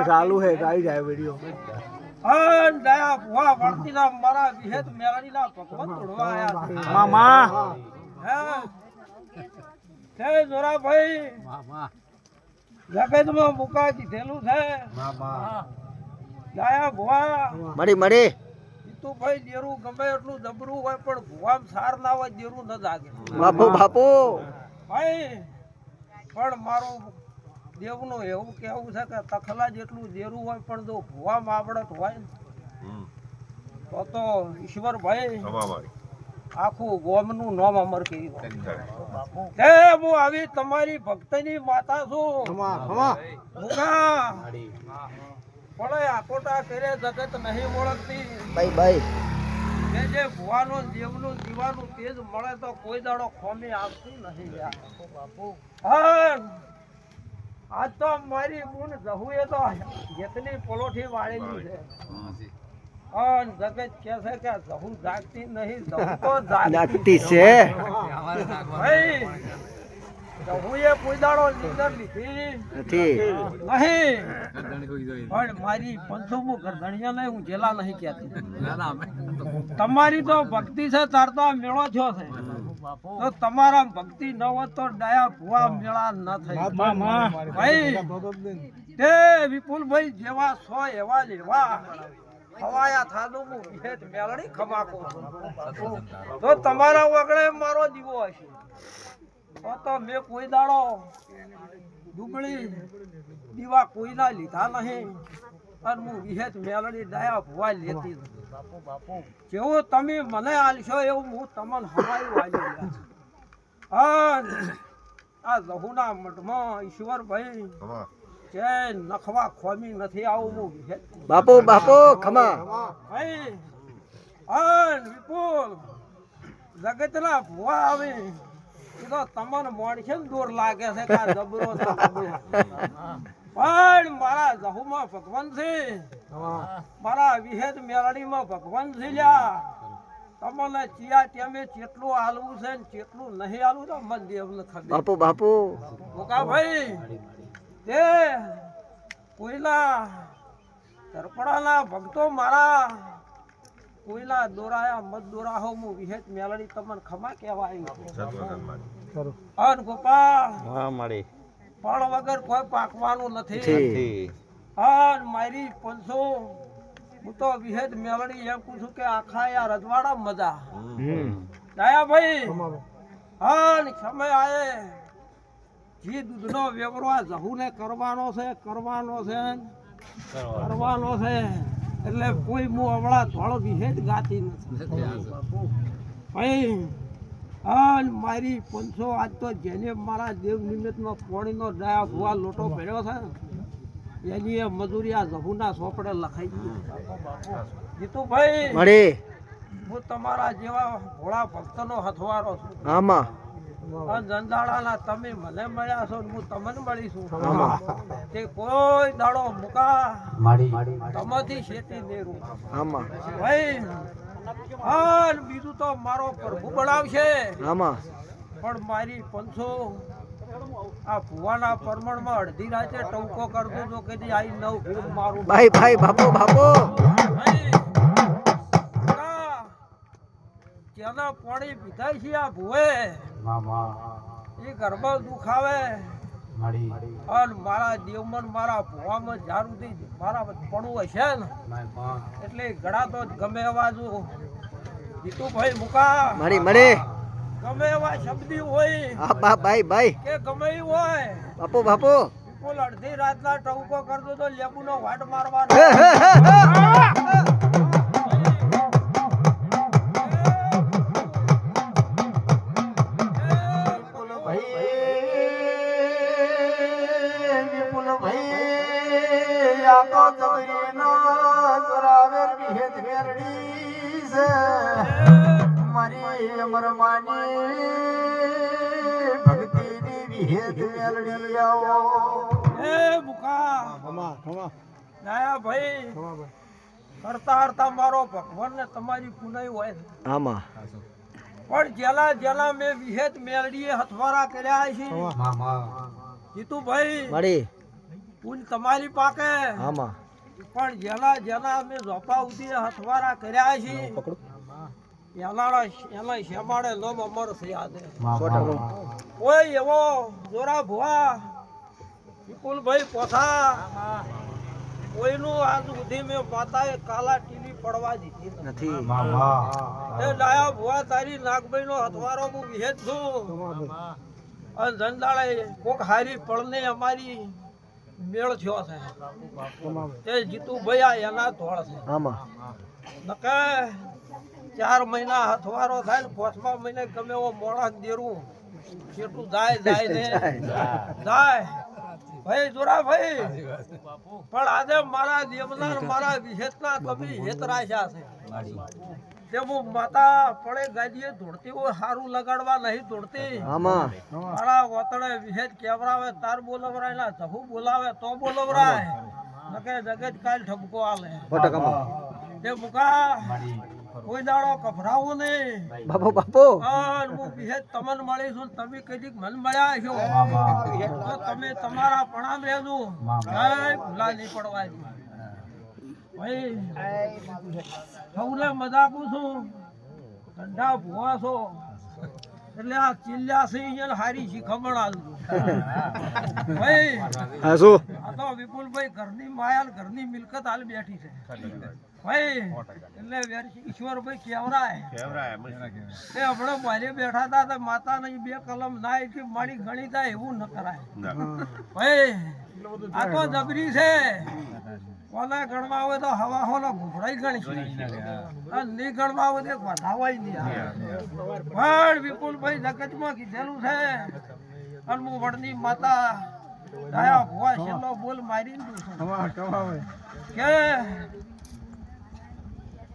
ચાલુ है गाइस है वीडियो અન દયા ભુવા વર્તીના મારા વિહેત મેળડીના ભગવાન તોડવા આયા मामा હે જય જોરાભાઈ મામા જગતમાં મુકા દીધેલું છે મામા દયા ભુવા मड़ी તું ભાઈ દેરું ગમે એટલું જબરું હોય પણ ભુવામ સાર ના હોય દેરું ન લાગે बापू ભાઈ પણ મારું દેવનું એવું કેવું છે કે તખલા જેટલું દેરું હોય પણ જો ભુવામ આવડત હોય ને તો ઈશ્વરભાઈ આખું ગોમનું નામ અમર કરી તે હું આવી તમારી ભક્તની માતા છું પણ આકોટા કરે જગત નહીં ઓળખતી बाई જે ભુવાનું દેવનું દીવાનું તેજ મળે તો કોઈ દાડો ખોમી આવતી નહીં હા આજ તો મારી બુન જહુએ તો જેટલી પલોઠી વાળેલી છે જગત કે છે કે જહુ જાગતી નહીં જહુ તો जागती से ભાઈ જહુએ કોઈ દાડો નીંદર લીધી ठीक નહીં પણ મારી પંચમું ગરધણિયાને હું જેલા નહીં કહેતી તમારી તો ભક્તિ છે તાર તો આ મેળો થયો છે તો તમારા ભક્તિ ન હોત તો ડાયા ભુવા મેળા ન થઈ ભાઈ તે વિપુલભાઈ જેવા સો એવા લેવા હવાયા થાદું હું વિહેત મેળડી ખમાકો તો તમારા વગડે મારો દીવો હશે તો મેં કોઈ દાડો ડુબળી દીવા કોઈના લીધા નહીં અને હું વિહેત મેળડી ડાયા ભુવા લેતી જેવું તમે મને આલશો એવું હું તમને હવાયું આલી આ જહુના મઠમાં ઈશ્વરભાઈ કે નખવા ખોમી નથી આવું હું વિહેત बापू खमा ભાઈ અન વિપુલ જગતના ભુવા આવે તો તમને મોણશે ને દૂર લાગે છે કે આ જબરો છે પણ મારા જહુમાં ભગવાન છે મારા વિહેત મેળડીમાં ભગવાન છે લ્યા તમને ચિયા ટેમે કેટલું હાલવું છે ને કેટલું નહીં હાલવું તો મન દેવને ખબર बापू મોકા ભાઈ તે કોઈલા તરપડાના ભક્તો મારા કોઈલા દોરાયા મત દોરા હો હું વિહેત મેલડી તમને ખમા કહેવાય અન ગોપાલ हाँ मड़ी ફળ વગર કોઈ પાકવાનું નથી અન મારી 500 હું તો વિહેત મેલડી એમ પૂછું કે આખા યા રજવાડા મજા દયા ભાઈ અન સમય આયે જી દૂધનો વ્યવહાર જહુને કરવાનો છે એટલે કોઈ મુ અવળા ધોળ વિહેત ગાતી નથી ભાઈ અન મારી 500 આજ તો જેને મારા દેવ નિમિત્તનો પોણીનો ડાયા ભુવા લોટો ભર્યો છે એની એ મજૂરી આ જહુના સોપડે લખાઈ ગઈ જીતુભાઈ मड़ी હું તમારા જેવા ભોળા ભક્તનો હથવારો છું आमा જંજાળાના તમે મને મળ્યા છો હું તમને મળીશું તે કોઈ દાડો મુકા તમાથી શેતી નેરું आमा ભાઈ હા બીજું તો મારો પ્રભુ બનાવશે आमा પણ મારી 500 આ ભુવાના પરમણમાં અડધી રાતે ટવકો કરતો તો કે આઈ નવ ભીડ મારું भाई बापू જેના પાણી પીધાય છે આ ભુવે એ ગરબા દુખાવે અને મારા દેવમન મારા ભુવામાં જ્યાં સુધી મારા પડવું હશે ને એટલે ગળા તો ગમે એવા જો જીતુભાઈ મુકા मड़ी ગમે એવા શબ્દી હોય बाई કે ગમે ઈ હોય बापू વિપુલ અડધી રાતના ટવકો કરતો તો લેબુનો વાટ મારવાનો અમર માની ભક્તિની વિહેત મેલડી આવો એ મુકા નાયા ભાઈ કરતા હરતા મારો ભગવાન ને તમારી પુનાઈ હોય આમાં પણ જેલા જેલા મેં વિહેત મેલડીએ હથવારા કર્યા છે જીતુભાઈ મળી પૂન તમારી પાકે આમાં પણ જેના જેના અમે ઝોપા ઉધી હથવારા કર્યા છે એના શેમાડે લોમ અમર થયા છે કોઈ એવો જોરા ભુવા વિપુલભાઈ પોથા કોઈનું આજ સુધી મેં માતાએ કાલા ટીવી પડવા દીધી નથી એ ડાયા ભુવા તારી નાગભાઈ નો હથવારો હું વિહેત છું અને ધંધાળે કોક હારી પડને અમારી મેળ થયો છે તે જીતુભાઈ આ એના ધોળ છે આમાં નકે 4 મહિના હથવારો થાય ને 5મા મહિને ગમે એવો મોડા દેરું કેટલું જાય ને જાય ભાઈ જોરા ભાઈ પણ આજે મારા દેવના મારા વિહેતના તમે હેત રાખ્યા છે તે હું માતા પડે ગાડીએ દોડતી હોય સારું લગાડવા નહીં દોડતી આમાં મારા વતણે વિહેત કેવરાવે તાર બોલવરાય ના જહુ બોલાવે તો બોલવરાય નકે જગત કાલ ઠપકો આલે ફોટકામાં તે મુકા કોઈ દાડો કફરાવું નહીં બાપુ અને હું વિહેત તમને મળીશું તમે કદીક મન મળ્યા છો તો તમે તમારા પ્રણામ રહેજો જય ભૂલા નહીં પડવા ભાઈ સૌને મજાકું છું ઠંડા ભૂવા છો એટલે આ ચિલ્લા છે અહીંયા હારી શીખમણ આલું ભાઈ હા શું આ તો વિપુલભાઈ ઘરની માયા ને ઘરની મિલકત હાલ બેઠી છે ભાઈ એટલે ઈશ્વરભાઈ કેવરાય એ હમણાં મારે બેઠા હતા તો માતા નહીં 2 કલમ ના કે મારી ગણી થાય એવું ન કરાય ભાઈ આ તો જબરી છે કોને ગણવા હોય તો હવા હોલો ઘૂંઘડાઈ ગણી અને નહીં ગણવા હોય તો વધાવાય નહીં પણ વિપુલભાઈ જગતમાં કીધેલું છે અને હું વડની માતા દયા ભુવા છેલ્લો બોલ મારી દઉં કે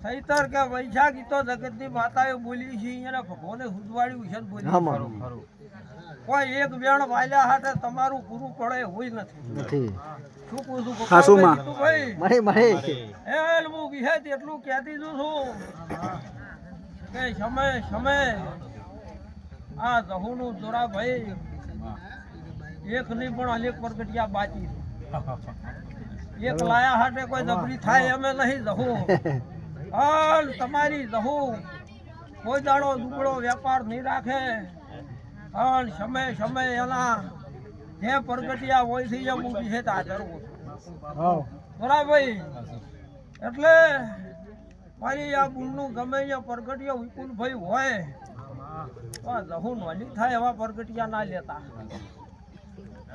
સૈતર કે વૈશાખી તો જગતની માતાએ બોલી છે એને ભગવાને હુજવાડ્યું છે બોલી કોઈ એક વેણ વાલ્યા હાટે તમારું પૂરું પડે હોય નથી શું પૂછું ભાઈ હું વિહેત એટલું કહેતી છું કે સમય આ જહુનું જોરા ભાઈ એક નહીં પણ અનેક પ્રગટિયા બાકી એક લાયા હાટે કોઈ જબરી થાય અમે નહીં જહું હાલ તમારી જહું કોઈ દાડો દુબળો વેપાર નહીં રાખે હાલ સમય એના જે પ્રગટિયા હોય છે એ હું વિહેત હાજર છું બરાબર એટલે મારી આ બુનનું ગમે એ પ્રગટિયા વિપુલભાઈ હોય તો જહું નોલી થાય એવા પ્રગટિયા ના લેતા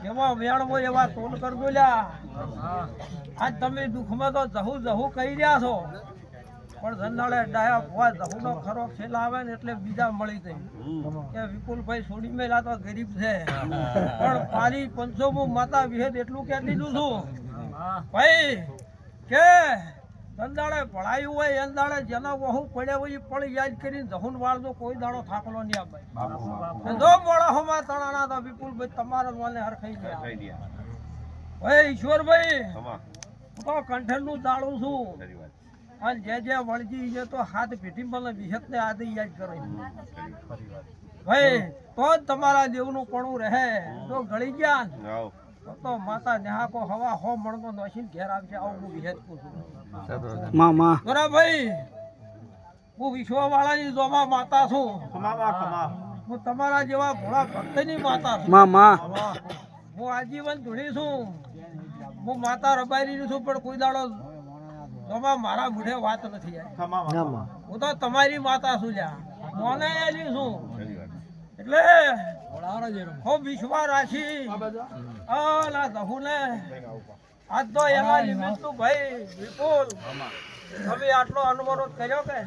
એવા વેણ હોય એવા તોલ કરજો લ્યા આજ તમે દુઃખમાં તો જહુ કહી રહ્યા છો પણ ધંધાળે ડાયા ભુવા જહુનો ખરો ખેલ આવે ને એટલે બીજા મળી જાય કે વિપુલભાઈ છોડી મેલા તો ગરીબ છે પણ પાલી 500 માતા વિહેત એટલું કે દીધું છું ભાઈ કે ધંધાળે ભળાયું હોય એંદાળે જેના વહુ પડ્યા હોય એ પણ યાદ કરીને જહુન વાળનો કોઈ દાડો થાકલો નહીં આવે જો મોડા હોમાં તણાણા તો વિપુલભાઈ તમારા વાલે હરખાઈ ગયા ભાઈ ઈશ્વરભાઈ હું તો કંઠેરનું દાડું છું અને જે વળજી છે તો હાથ પેટી મને વિહતને આદે યાદ કરો ભાઈ તો જ તમારા દેવનું પણું રહે તો ગળી ગયા તો માતા નેહાકો હવા હો મણનો નોશીન ઘેર આવશે આવું હું વિહેત પૂછું બરાબર ભાઈ હું વિશ્વવાળાની જોમાં માતા છું હું તમારા જેવા ભોળા ભક્તની માતા છું હું આજીવન ધૂણી છું હું માતા રબારી છું પણ કોઈ દાડો મારા મુઢે વાત નથી હું તો તમારી માતા છું લ્યા મને એલી છું એટલે ખૂબ વિશ્વાસ રાખી જહુને આજ તો એના નિમિત્ત ભાઈ વિપુલ તમે આટલો અનુરોધ કર્યો કે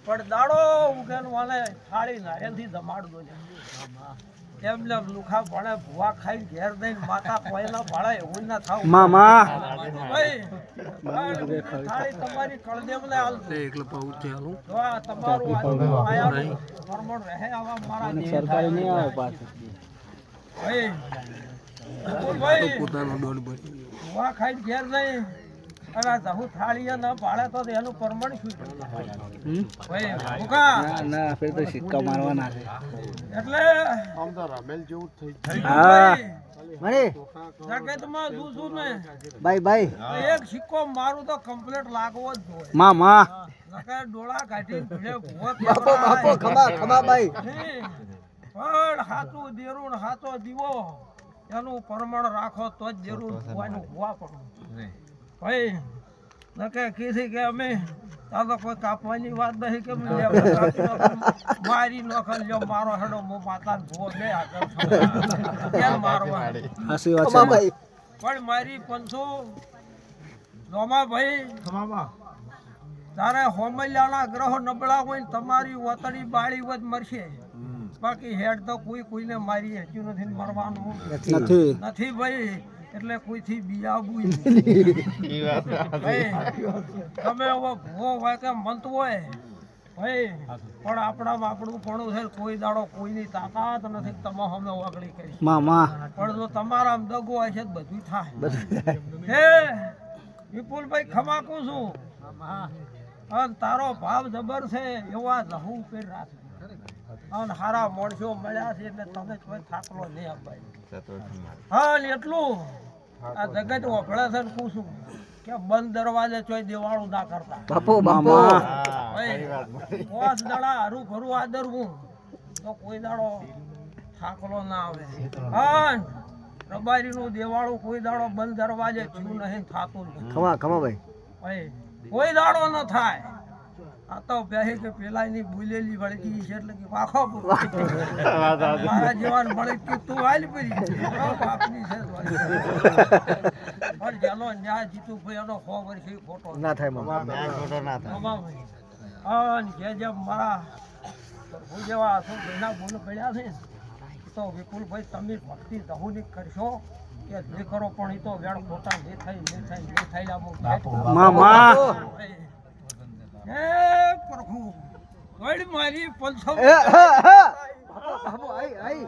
પણ દાડો ઉગેન વાલે થાળી નાળિયેરથી જમાડજો એમને લુખા ભણે ભૂવા ખાઈ ઘેર દઈને માતા કોઈના ભાડે એવું ના થાવ થાળી તમારી કળદેવને હાલશે એકલો પૌતે હાલું તો આ તમારું આયા પરમણ રહે આવા મારા સરકારી નહીં આવે પાછું ભાઈ પોતાનો ડોલ ભરી ભૂવા ખાઈ ઘેર દઈ હવે જહુ થાળીએ ન ભાડે તો એનું પરમણ શું ભાઈ ભૂકા ના ફેર તો સિક્કા મારવાના છે એટલે આમ તો રમેલ જેવું થઈ મણી જગતમાં દું છું ને બાય બાય તો એક સિક્કો મારું તો કમ્પ્લીટ લાગવો જ જોઈએ. માં નકર ડોળા કાઢીને ભીડે ભૂવો બાપો બાપો કેવડાય. ખમા બાઈ નહીં. પણ હાચું દેરું ને હાચો દીવો એનું પ્રમાણ રાખો તો જ દેરું ને ભૂવાનું ભૂવા પડે. ભાઈ નકે કીધી કે અમે આ તો કોઈ કાપવાની વાત નહીં કે મેં લેવા કાપી નાખું. મારી નોખર લ્યો મારો હેડો મો માતા ભૂવો બે આગળ કેમ મારવા. હાસી વાત છે બાઈ પણ મારી 500 જોમા ભાઈ તારે હોમલ્યાના ગ્રહો નબળા હોય ને તમારી વતડી બાળી વધ મરશે. બાકી હેડ તો કોઈને મારી હજુ નથી મરવાનું નથી ભાઈ. એટલે કોઈથી બિયાવું ભાઈ તમે હવે ભૂવો હોય કે મંત હોય ભાઈ પણ આપણામાં આપણું પણ છે. કોઈ દાડો કોઈની તાકાત નથી તમે અમે ઓગળી કરી. પણ જો તમારા દગો હોય છે બધું થાય. હે વિપુલભાઈ ખમાકું છું અને તારો ભાવ જબર છે એવા લહુ ઉપર રાખજો. અને હારા માણસો મળ્યા છે એટલે તમે કોઈ થાકલો નહીં અપાય. હા ને એટલું આ જગત વફળે છે ને પૂછું કે બંધ દરવાજે ચોય દેવાળું ના કરતા. બાપો બાપો પાંચ દાડા હરું ફરું આદરવું તો કોઈ દાડો થાકલો ના આવે. હા રબારી નું દેવાળું કોઈ દાડો બંધ દરવાજે થયું નહીં થાતું નહીં. ખમા ભાઈ ભાઈ કોઈ દાડો ન થાય. આ તો પહે કે પેલાની બોલેલી વળગી છે એટલે કે વાખો મારા જેવાન મળે કે તું હાલ પડી બાપની છે પણ ચાલો ન્યા જીતું ભાઈ એનો 100 વર્ષ ખોટો ના થાય મામા અને જે મારા હું જેવા અશોક ભાઈના બોલ પડ્યા છે તો વિપુલભાઈ તમે ભક્તિ દહુની કરશો કે જે કરો પણ એ તો વેળ ખોટા નહીં થાય મામા હે પ્રભુ વડ મારી 500 બાપો આઈ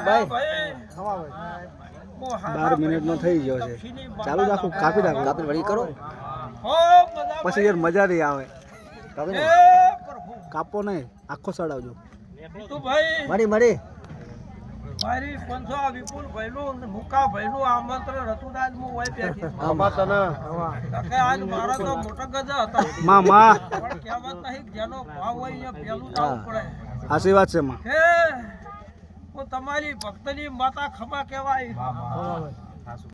બાય 12 મિનિટ નો થઈ ગયો છે. ચાલુ રાખું કાપી વળી કરો પછી યાર મજા નહીં આવે. કાપો નહીં આખો સડાવજો મળી મારી 500 વિપુલ ભાઈનું મુકા ભાઈનું આમંત્રણ હતું આજ હું હોય પેકી આજ મારા તો મોટા ગજા હતા મામા પણ કહેવત નહીં જેનો ભાવ હોય એ પેલું જવું પડે. હાસી વાત છે માં. હે હું તમારી ભક્તની માતા ખમા કહેવાય.